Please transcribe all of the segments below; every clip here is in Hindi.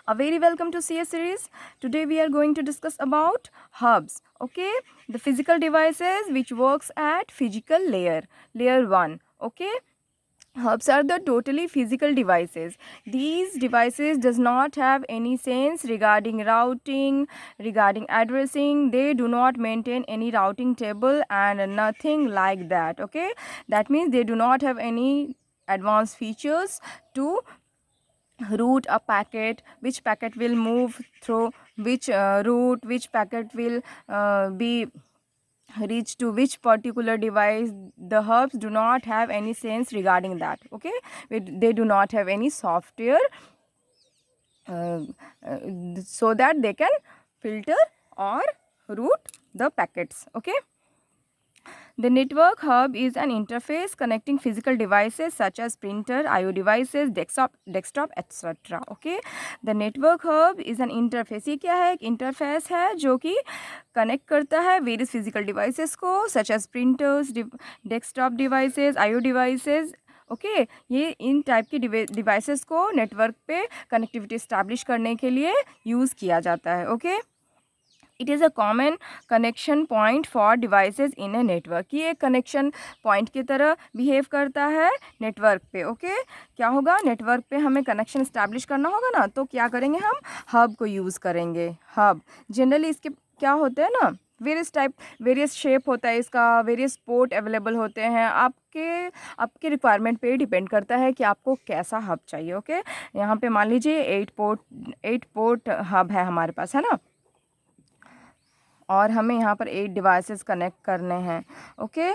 A very welcome to CS series. Today we are going to discuss about hubs. Okay, the physical devices which works at physical layer 1. Okay, hubs are the totally physical devices. These devices does not have any sense regarding routing, regarding addressing. They do not maintain any routing table and nothing like that. Okay, that means they do not have any advanced features to route a packet, which packet will move through which route, which packet will be reach to which particular device. The hubs do not have any sense regarding that. Okay, they do not have any software uh, so that they can filter or route the packets. Okay, the network hub is an interface connecting physical devices such as printer, IO devices, desktop etc. Okay, the network hub is an interface. ये क्या है? एक इंटरफेस है जो कि कनेक्ट करता है वेरियस फिजिकल डिवाइसेस को such as printers, desktop devices, IO devices. Okay, ये इन टाइप की डिवाइसेस को नेटवर्क पे कनेक्टिविटी इस्टेब्लिश करने के लिए यूज़ किया जाता है. Okay, it is a common connection point for devices in a network. ये एक कनेक्शन पॉइंट की तरह बिहेव करता है नेटवर्क पे. ओके, क्या होगा? नेटवर्क पे हमें कनेक्शन इस्टेब्लिश करना होगा ना, तो क्या करेंगे? हम हब को यूज़ करेंगे. हब जनरली इसके क्या होते हैं ना, वेरियस शेप होता है इसका, वेरियस पोर्ट अवेलेबल होते हैं. आपके रिक्वायरमेंट पे डिपेंड करता है कि आपको कैसा हब चाहिए. ओके, यहाँ पे मान लीजिए 8 पोर्ट हब है हमारे पास, है ना, और हमें यहाँ पर 8 डिवाइसेस कनेक्ट करने हैं. ओके,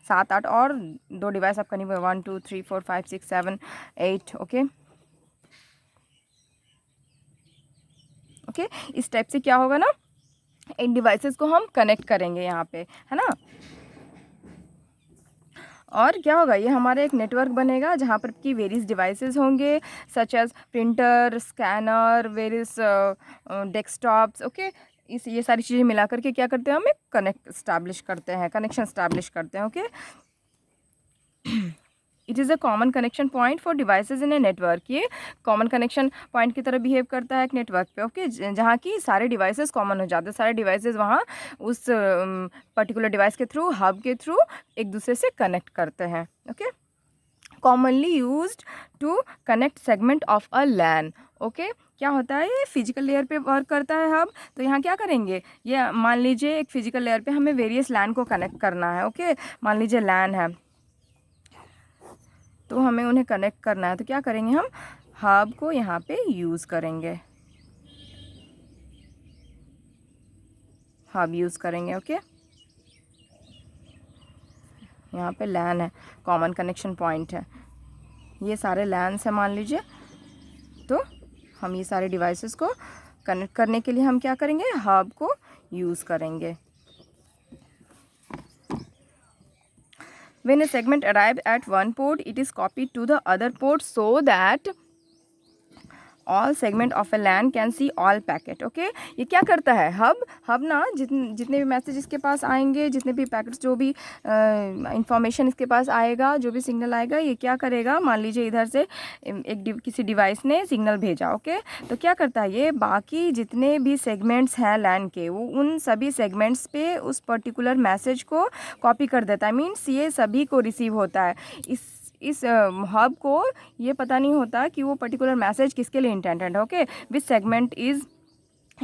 सात आठ और 2 डिवाइस आप करनी पड़ेगा. 1 2 3 4 5 6 7 8. ओके ओके, इस टाइप से क्या होगा ना, 8 डिवाइसेस को हम कनेक्ट करेंगे यहाँ पे, है ना. और क्या होगा? ये हमारा एक नेटवर्क बनेगा जहाँ पर कि वेरियस डिवाइसेस होंगे such as printer, scanner, various desktops. Okay, ये सारी चीज़ें मिला करके क्या करते हैं? हम एक कनेक्शन इस्टेब्लिश करते हैं. Okay, it is a common connection point for devices in a network. ये कॉमन कनेक्शन पॉइंट की तरह बिहेव करता है एक नेटवर्क पे. ओके, जहाँ की सारे डिवाइसेस कॉमन हो जाते हैं. सारे डिवाइसेस वहाँ उस पर्टिकुलर डिवाइस के थ्रू, हब के थ्रू एक दूसरे से कनेक्ट करते हैं. Okay, commonly used to connect segment of a LAN. Okay, क्या होता है? ये फिजिकल लेयर पे वर्क करता है हब. तो यहाँ क्या करेंगे? ये मान लीजिए एक फिजिकल लेयर पे हमें वेरियस लैन को कनेक्ट करना है. ओके, मान लीजिए लैन है तो हमें उन्हें कनेक्ट करना है. तो क्या करेंगे? हम हब को यहाँ पे यूज़ करेंगे. हब यूज़ करेंगे. ओके, यहाँ पे लैन है, कॉमन कनेक्शन पॉइंट है, ये सारे लैन्स हैं मान लीजिए. तो हम ये सारे डिवाइसेस को कनेक्ट करने के लिए हम क्या करेंगे? हब को यूज़ करेंगे. When a segment arrives at one port, it is copied to the other port so that all segment of a LAN can see all packet. Okay, ये क्या करता है? हब ना जितने भी मैसेज इसके पास आएंगे, जितने भी पैकेट्स, जो भी इंफॉर्मेशन इसके पास आएगा, जो भी सिग्नल आएगा, ये क्या करेगा? मान लीजिए इधर से किसी डिवाइस ने सिग्नल भेजा. ओके, तो क्या करता है? ये बाकी जितने भी सेगमेंट्स हैं लैन के, वो उन सभी सेगमेंट्स पे उस पर्टिकुलर मैसेज को कॉपी कर देता है. मीन्स ये सभी को रिसीव होता है. इस हब को ये पता नहीं होता कि वो पर्टिकुलर मैसेज किसके लिए इंटेंडेड है. Okay, which segment is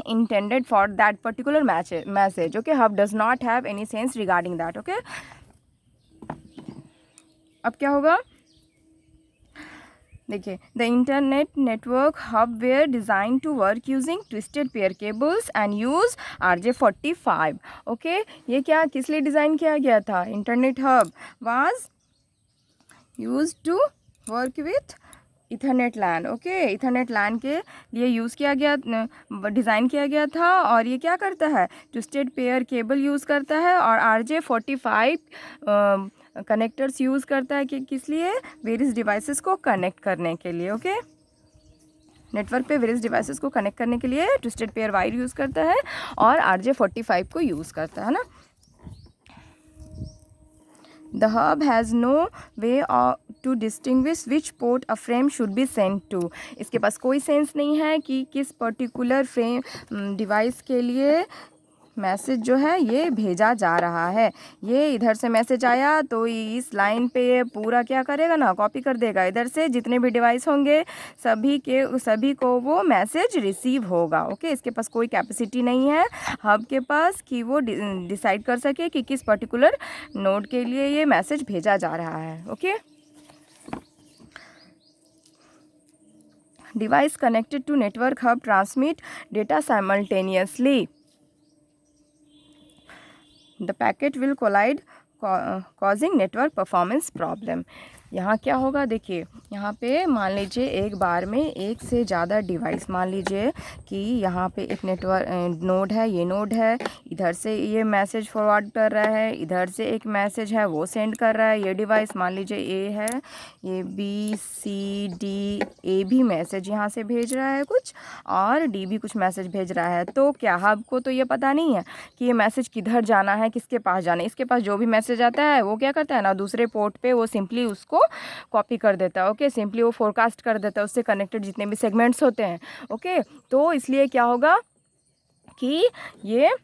intended for that particular message. Okay, hub does not have any sense regarding that. Okay, अब क्या होगा? देखिए, the internet network hub were design to work using twisted pair cables and use RJ45. Okay, ये क्या किस लिए डिज़ाइन किया गया था? Internet hub was use to work with ethernet LAN. Okay, ethernet LAN के लिए यूज़ किया गया, डिज़ाइन किया गया था. और ये क्या करता है? ट्विस्टेड पेयर केबल यूज़ करता है और RJ45 कनेक्टर्स यूज़ करता है कि किस लिए? वेरियस डिवाइसेस को कनेक्ट करने के लिए. ओके, नेटवर्क पे वेरियस डिवाइसेस को कनेक्ट करने के लिए ट्विस्टेड पेयर वायर यूज़ करता है और RJ45 को यूज़ करता है ना. The hub has no way to distinguish which port a frame should be sent to. इसके पास कोई सेंस नहीं है कि किस पर्टिकुलर फ्रेम डिवाइस के लिए मैसेज जो है ये भेजा जा रहा है. ये इधर से मैसेज आया तो इस लाइन पे ये पूरा क्या करेगा ना, कॉपी कर देगा. इधर से जितने भी डिवाइस होंगे सभी को वो मैसेज रिसीव होगा. ओके, इसके पास कोई कैपेसिटी नहीं है हब के पास कि वो डिसाइड कर सके कि किस पर्टिकुलर नोड के लिए ये मैसेज भेजा जा रहा है. Okay, device connected to network hub transmit data simultaneously. The packet will collide causing network performance problem. यहाँ क्या होगा, देखिए यहाँ पे मान लीजिए एक बार में एक से ज़्यादा डिवाइस, मान लीजिए कि यहाँ पे एक नेटवर्क नोड है, ये नोड है, इधर से ये मैसेज फॉरवर्ड कर रहा है, इधर से एक मैसेज है वो सेंड कर रहा है. ये डिवाइस मान लीजिए ए है, ये बी सी डी ए भी मैसेज यहाँ से भेज रहा है कुछ, और डी भी कुछ मैसेज भेज रहा है. तो क्या हब को तो ये पता नहीं है कि ये मैसेज किधर जाना है, किसके पास जाना है. इसके पास जो भी मैसेज आता है वो क्या करता है ना, दूसरे पोर्ट पे वो सिंपली उसको कॉपी कर देता है. ओके, सिंपली वो फोरकास्ट कर देता है उससे कनेक्टेड जितने भी सेगमेंट्स होते हैं. ओके, तो इसलिए क्या होगा कि ये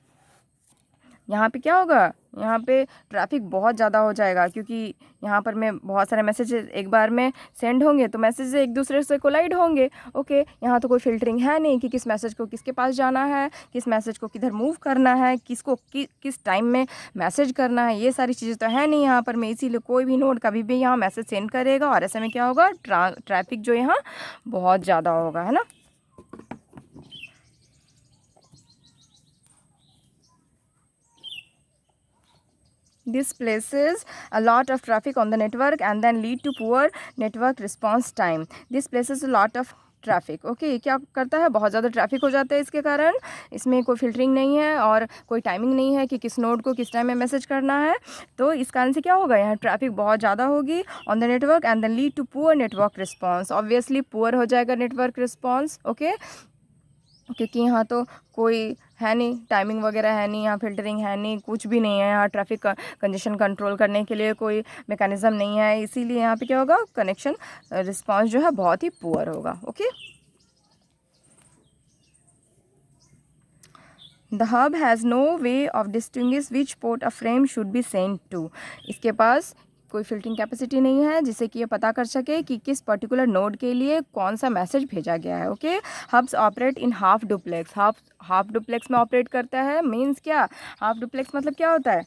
यहाँ पे क्या होगा, यहाँ पे ट्रैफिक बहुत ज़्यादा हो जाएगा, क्योंकि यहाँ पर में बहुत सारे मैसेजेस एक बार में सेंड होंगे तो मैसेज एक दूसरे से कोलाइड होंगे. ओके, यहाँ तो कोई फिल्टरिंग है नहीं कि किस मैसेज को किसके पास जाना है, किस मैसेज को किधर मूव करना है, किसको किस टाइम में मैसेज करना है, ये सारी चीज़ें तो है नहीं यहाँ पर में. इसीलिए कोई भी नोड कभी भी यहाँ मैसेज सेंड करेगा और ऐसे में क्या होगा, ट्रैफिक जो यहाँ बहुत ज़्यादा होगा, है ना. This places a lot of traffic on the network and then lead to poor network response time. This places a lot of traffic. Okay, क्या करता है, बहुत ज़्यादा ट्रैफिक हो जाता है इसके कारण. इसमें कोई फिल्टरिंग नहीं है और कोई टाइमिंग नहीं है कि किस नोड को किस टाइम में मैसेज करना है. तो इस कारण से क्या होगा, यहाँ ट्रैफिक बहुत ज़्यादा होगी on the network and then lead to poor network response. Obviously poor हो जाएगा नेटवर्क रिस्पॉन्स. ओके, क्योंकि यहाँ तो कोई है नहीं, टाइमिंग वगैरह है नहीं, यहाँ फिल्टरिंग है नहीं, कुछ भी नहीं है, यहाँ ट्रैफिक कंजेशन कंट्रोल करने के लिए कोई मैकेनिज़्म नहीं है. इसीलिए यहाँ पे क्या होगा, कनेक्शन रिस्पांस जो है बहुत ही पुअर होगा. Okay, the hub has no way of distinguish which port a frame should be sent to. इसके पास कोई फिल्टरिंग कैपेसिटी नहीं है जिससे कि ये पता कर सके कि किस पर्टिकुलर नोड के लिए कौन सा मैसेज भेजा गया है. Okay, hubs operate in half duplex. Half duplex में ऑपरेट करता है. मीन्स क्या, हाफ डुप्लेक्स मतलब क्या होता है,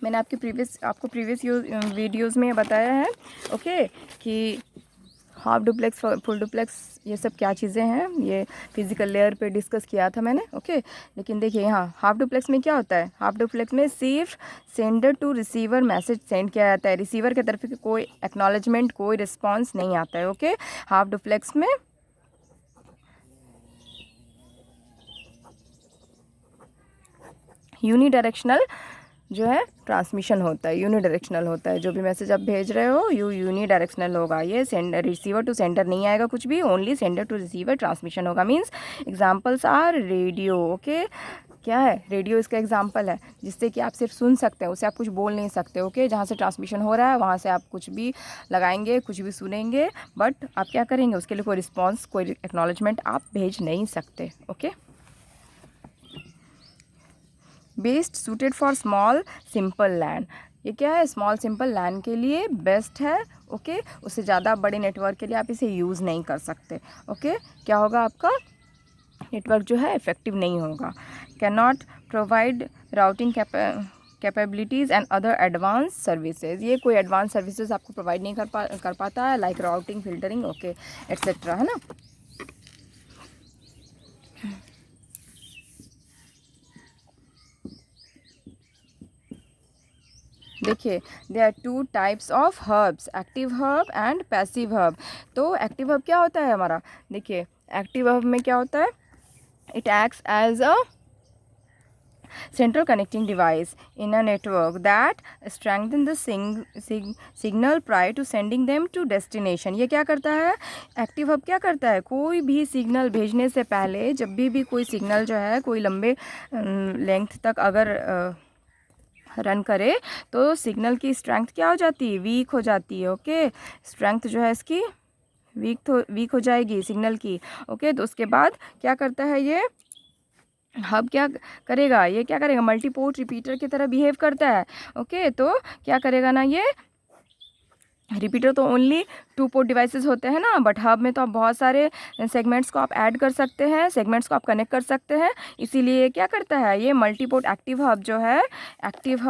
मैंने आपको प्रीवियस वीडियोज़ में बताया है. ओके, कि हाफ डुप्लेक्स, फुल डुप्लेक्स, ये सब क्या चीज़ें हैं, ये फिजिकल लेयर पे डिस्कस किया था मैंने. ओके, लेकिन देखिए यहाँ हाफ डुप्लेक्स में क्या होता है, हाफ डुप्लेक्स में सिर्फ sender to receiver message send किया जाता है. रिसीवर की तरफ से कोई एक्नॉलेजमेंट, कोई रिस्पॉन्स नहीं आता है. ओके, हाफ डुप्लेक्स में यूनिडायरेक्शनल जो है ट्रांसमिशन होता है, यूनिडायरेक्शनल होता है. जो भी मैसेज आप भेज रहे हो यूनिडायरेक्शनल होगा. ये सेंडर रिसीवर टू सेंडर नहीं आएगा कुछ भी, only sender to receiver transmission होगा. Means examples are radio. Okay, क्या है, रेडियो इसका एग्जांपल है जिससे कि आप सिर्फ सुन सकते हैं, उसे आप कुछ बोल नहीं सकते. ओके, जहाँ से ट्रांसमिशन हो रहा है वहाँ से आप कुछ भी लगाएंगे, कुछ भी सुनेंगे, बट आप क्या करेंगे, उसके लिए कोई रिस्पॉन्स, कोई एक्नॉलेजमेंट आप भेज नहीं सकते. Okay, best suited for small simple LAN. ये क्या है, स्मॉल सिंपल लैन के लिए बेस्ट है. ओके, उससे ज़्यादा बड़े नेटवर्क के लिए आप इसे यूज़ नहीं कर सकते. ओके, क्या होगा, आपका नेटवर्क जो है इफेक्टिव नहीं होगा. Can not provide routing capabilities and other advance services. ये कोई एडवांस सर्विसेज आपको प्रोवाइड नहीं कर पाता है, like routing, filtering, okay, etcetera, है ना. देखिए, there are two types of hubs, active hub and passive hub. तो एक्टिव हब क्या होता है हमारा, देखिए एक्टिव हब में क्या होता है, it acts as a central connecting device in a network that strengthen the signal prior to sending them to destination. ये क्या करता है, एक्टिव हब क्या करता है, कोई भी सिग्नल भेजने से पहले, जब भी कोई सिग्नल जो है कोई लंबे लेंथ तक अगर रन करे तो सिग्नल की स्ट्रेंथ क्या हो जाती है, वीक हो जाती है। ओके, स्ट्रेंथ जो है इसकी वीक हो जाएगी सिग्नल की। ओके, तो उसके बाद क्या करता है ये हब, क्या करेगा, ये क्या करेगा, मल्टीपोर्ट रिपीटर की तरह बिहेव करता है। ओके, तो क्या करेगा ना, ये रिपीटर तो ओनली 2 पोर्ट डिवाइसेस होते हैं ना, बट हब में तो आप बहुत सारे सेगमेंट्स को आप ऐड कर सकते हैं, सेगमेंट्स को आप कनेक्ट कर सकते हैं। इसीलिए क्या करता है ये मल्टीपोर्ट एक्टिव हब जो है, एक्टिव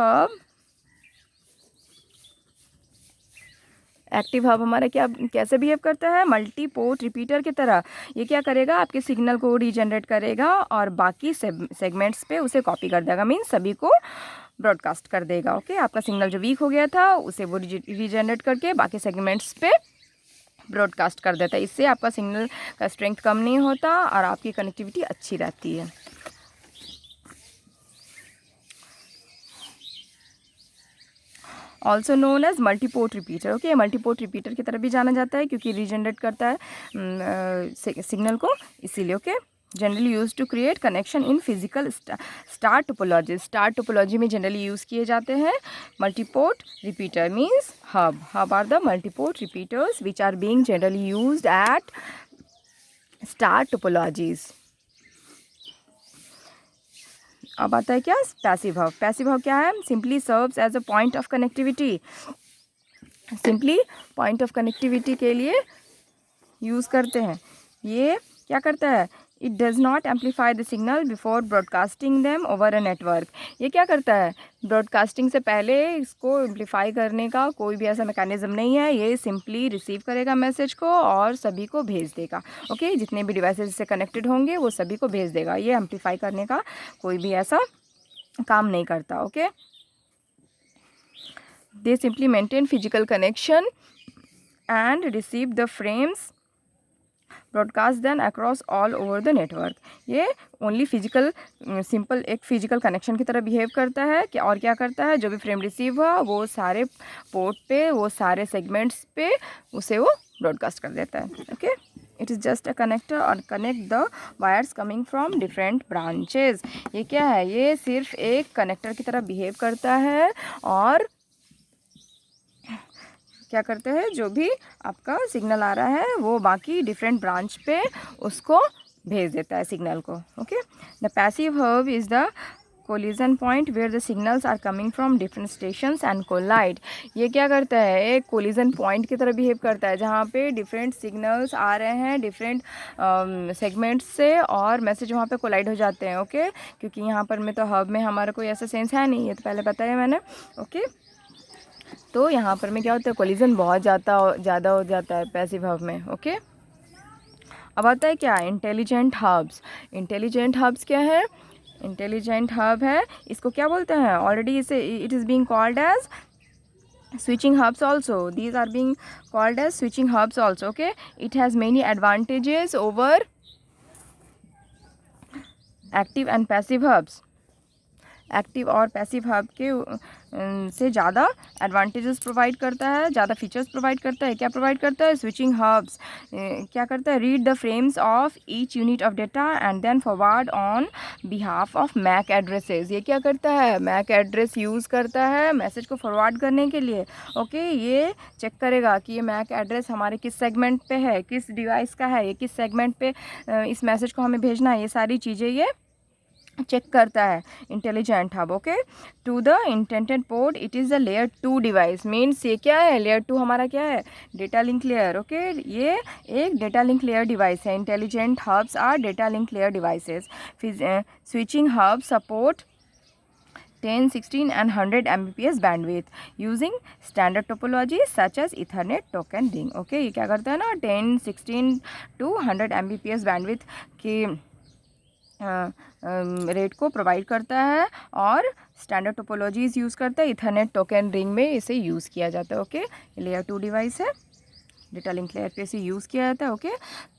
हब हमारा क्या कैसे बिहेव करता है, मल्टी पोर्ट रिपीटर की तरह। ये क्या करेगा, आपके सिग्नल को रीजनरेट करेगा और बाकी सेगमेंट्स पे उसे कॉपी कर देगा, मीन्स सभी को ब्रॉडकास्ट कर देगा। ओके, आपका सिग्नल जो वीक हो गया था उसे वो रीजनरेट करके बाकी सेगमेंट्स पे ब्रॉडकास्ट कर देता है। इससे आपका सिग्नल का स्ट्रेंथ कम नहीं होता और आपकी कनेक्टिविटी अच्छी रहती है। Also known as multiport repeater. Okay, multiport repeater की तरह भी जाना जाता है क्योंकि रीजनरेट करता है सिग्नल को, इसीलिए। Okay, generally use to create connection in physical star topology. Star topology में जनरली यूज़ किए जाते हैं multiport repeater, means hub are the multiport repeaters which are being generally used at star topologies. अब आता है क्या, पैसिव हब। पैसिव हब क्या है, simply serves as a point of connectivity. Simply point of connectivity के लिए यूज़ करते हैं। ये क्या करता है, it does not amplify the signal before broadcasting them over a network. ये क्या करता है, ब्रॉडकास्टिंग से पहले इसको एम्पलीफाई करने का कोई भी ऐसा मैकेनिज्म नहीं है। ये सिंपली रिसीव करेगा मैसेज को और सभी को भेज देगा। ओके, जितने भी डिवाइसेज से कनेक्टेड होंगे वो सभी को भेज देगा। ये एम्पलीफाई करने का कोई भी ऐसा काम नहीं करता। Okay, they simply maintain physical connection and receive the frames broadcast then across all over the network. ये ओनली फिजिकल सिंपल एक फिजिकल कनेक्शन की तरह बिहेव करता है कि, और क्या करता है, जो भी फ्रेम रिसीव हुआ वो सारे पोर्ट पे, वो सारे सेगमेंट्स पे उसे वो ब्रॉडकास्ट कर देता है। Okay, it is just a connector और connect the wires coming from different branches. ये क्या है, ये सिर्फ एक कनेक्टर की तरह बिहेव करता है और क्या करते हैं, जो भी आपका सिग्नल आ रहा है वो बाकी डिफरेंट ब्रांच पे उसको भेज देता है सिग्नल को। Okay, the passive hub is the collision point where the signals are coming from different stations and collide. ये क्या करता है, एक कोलिजन पॉइंट की तरह बिहेव करता है जहाँ पे डिफरेंट सिग्नल्स आ रहे हैं डिफरेंट सेगमेंट्स से और मैसेज वहाँ पे कोलाइड हो जाते हैं। ओके, क्योंकि यहाँ पर में तो हब में हमारा कोई ऐसा सेंस है नहीं, ये तो पहले बताया मैंने। ओके, तो यहाँ पर में क्या होता है, कोलिजन बहुत ज़्यादा हो जाता है पैसिव हब में। ओके, अब आता है क्या, इंटेलिजेंट हब्स। इंटेलिजेंट हब्स क्या है, इंटेलिजेंट हब है, इसको क्या बोलते हैं, ऑलरेडी इसे it is being called as switching hubs also. These are being called as switching hubs also. Okay, it has many advantages over active and passive hubs. Active और पैसिव हब के से ज़्यादा एडवांटेजेस प्रोवाइड करता है, ज़्यादा फीचर्स प्रोवाइड करता है। क्या प्रोवाइड करता है, स्विचिंग हब्स क्या करता है, read the frames of each unit of data and then forward on behalf of MAC addresses. ये क्या करता है, मैक एड्रेस यूज़ करता है मैसेज को फॉरवर्ड करने के लिए। ओके, ये चेक करेगा कि ये मैक एड्रेस हमारे किस सेगमेंट पे है, किस डिवाइस का है, ये किस सेगमेंट पे इस मैसेज को हमें भेजना है, ये सारी चीज़ें ये चेक करता है intelligent hub. Okay, to the intended port it is the layer 2 device, means ये क्या है, लेयर 2 हमारा क्या है, डेटा लिंक लेयर। ओके, ये एक डेटा लिंक लेयर डिवाइस है। Intelligent hubs are data link layer devices. Switching hub support 10, 16 and 100 Mbps bandwidth using standard topology such as Ethernet token ring. Okay, ये क्या करता है ना, 10, 16 to 100 Mbps bandwidth की रेट को प्रोवाइड करता है और स्टैंडर्ड टोपोलॉजीज़ यूज़ करता है। इथरनेट टोकन रिंग में इसे यूज़ किया जाता है। ओके, लेयर 2 डिवाइस है, डेटा लिंक लेयर पे इसे यूज़ किया जाता है। ओके,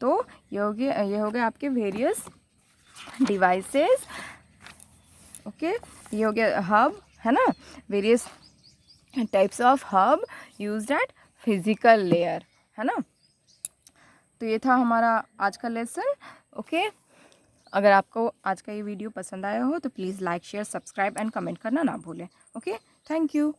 तो ये हो गए आपके वेरियस डिवाइसेस। ओके, ये हो गया हब, है ना, various types of hub used eight physical layer, है ना। तो ये था हमारा आज का लेसन। ओके, अगर आपको आज का ये वीडियो पसंद आया हो तो please like share subscribe and comment करना ना भूलें। Okay, thank you.